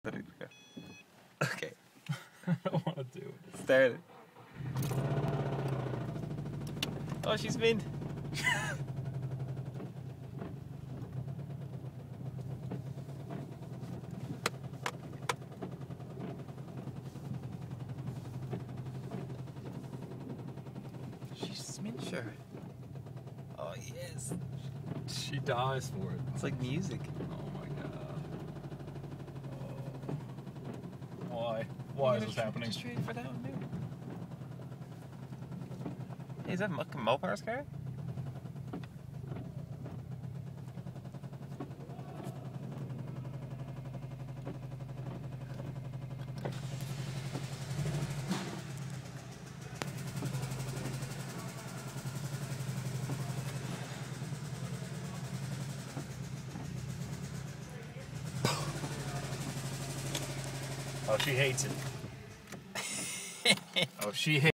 Ready to go. Okay. I don't want to do it. Start it. Oh, she's mint. She's mint, sure. Oh, yes. She dies for it. It's like music. Oh my god. Oh. Why? Why is this happening? Just ready for that one, dude. Hey, is that Mopar's car? Oh, she hates it. Oh, she hates